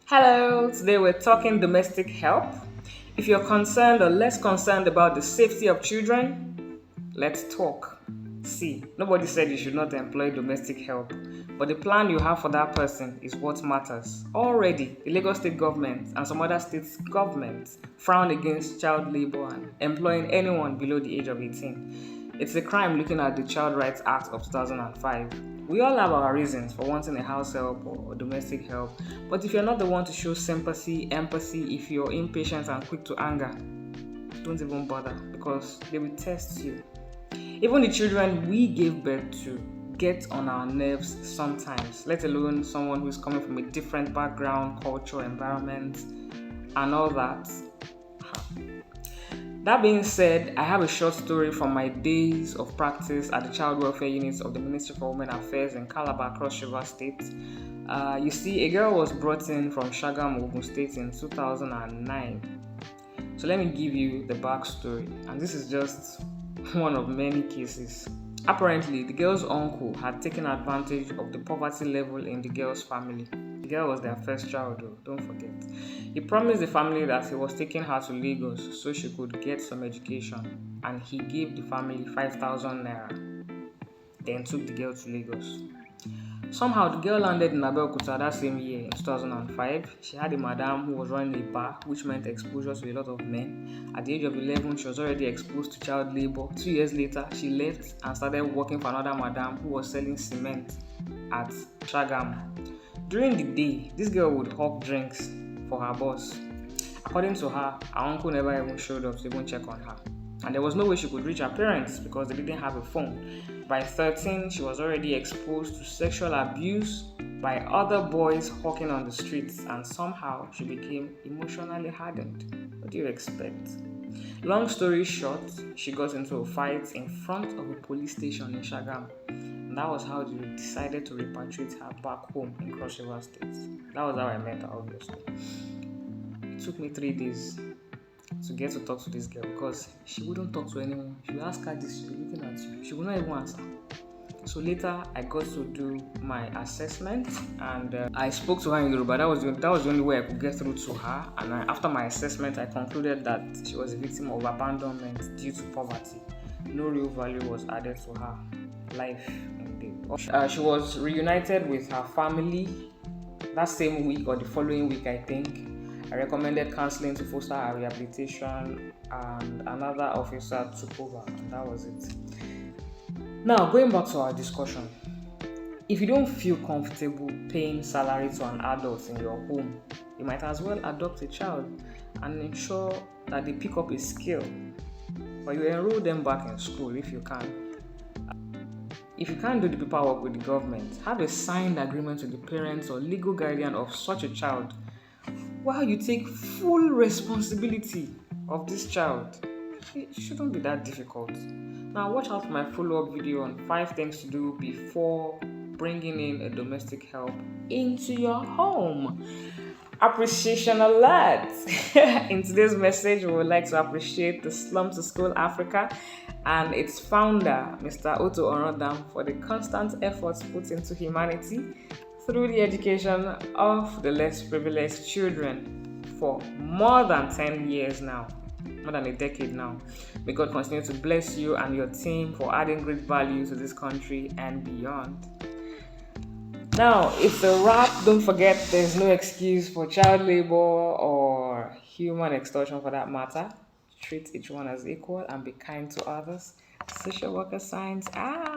Hello, today we're talking domestic help. If you're concerned or less concerned about the safety of children, let's talk. See, nobody said you should not employ domestic help, but the plan you have for that person is what matters. Already, the Lagos state government and some other states' governments frown against child labor and employing anyone below the age of 18. It's a crime looking at the Child Rights Act of 2005. We all have our reasons for wanting a house help or domestic help, but if you're not the one to show sympathy, empathy, if you're impatient and quick to anger, don't even bother because they will test you. Even the children we gave birth to get on our nerves sometimes, let alone someone who's coming from a different background, culture, environment, and all that. That being said, I have a short story from my days of practice at the Child Welfare Unit of the Ministry for Women Affairs in Calabar, Cross River State. You see, a girl was brought in from Shagamu, Ogun State in 2009. So let me give you the backstory, and this is just one of many cases. Apparently, the girl's uncle had taken advantage of the poverty level in the girl's family. The girl was their first child, though, don't forget. He promised the family that he was taking her to Lagos so she could get some education, and he gave the family 5,000 naira, then took the girl to Lagos. Somehow, the girl landed in Abeokuta that same year in 2005. She had a madam who was running a bar, which meant exposure to a lot of men. At the age of 11, she was already exposed to child labor. 2 years later, she left and started working for another madam who was selling cement at Shagam. During the day, this girl would hawk drinks for her boss. According to her uncle never even showed up to even check on her. And there was no way she could reach her parents because they didn't have a phone. By 13, she was already exposed to sexual abuse by other boys hawking on the streets, and somehow she became emotionally hardened. What do you expect? Long story short, she got into a fight in front of a police station in Shagam. And that was how they decided to repatriate her back home in Cross River State. That was how I met her, obviously. It took me 3 days to get to talk to this girl because she wouldn't talk to anyone. If you ask her this, she'll be looking at you. She would not even answer. So later, I got to do my assessment and I spoke to her in Yoruba. That was the only way I could get through to her. And after my assessment, I concluded that she was a victim of abandonment due to poverty. No real value was added to her life. She was reunited with her family that same week or the following week, I think. I recommended counseling to foster her rehabilitation, and another officer took over, and that was it. Now, going back to our discussion, if you don't feel comfortable paying salary to an adult in your home, you might as well adopt a child and ensure that they pick up a skill, or you enroll them back in school if you can. If you can't do the paperwork with the government, have a signed agreement with the parents or legal guardian of such a child while you take full responsibility of this child. It shouldn't be that difficult. Now watch out for my follow-up video on 5 things to do before bringing in a domestic help into your home. Appreciation alert! In today's message, we would like to appreciate the Slum to School Africa and its founder, Mr. Otto Orodam, for the constant efforts put into humanity through the education of the less privileged children for more than 10 years now, more than a decade now. May God continue to bless you and your team for adding great value to this country and beyond. Now, it's a wrap. Don't forget, there's no excuse for child labor or human extortion for that matter. Treat each one as equal and be kind to others. Social worker signs out.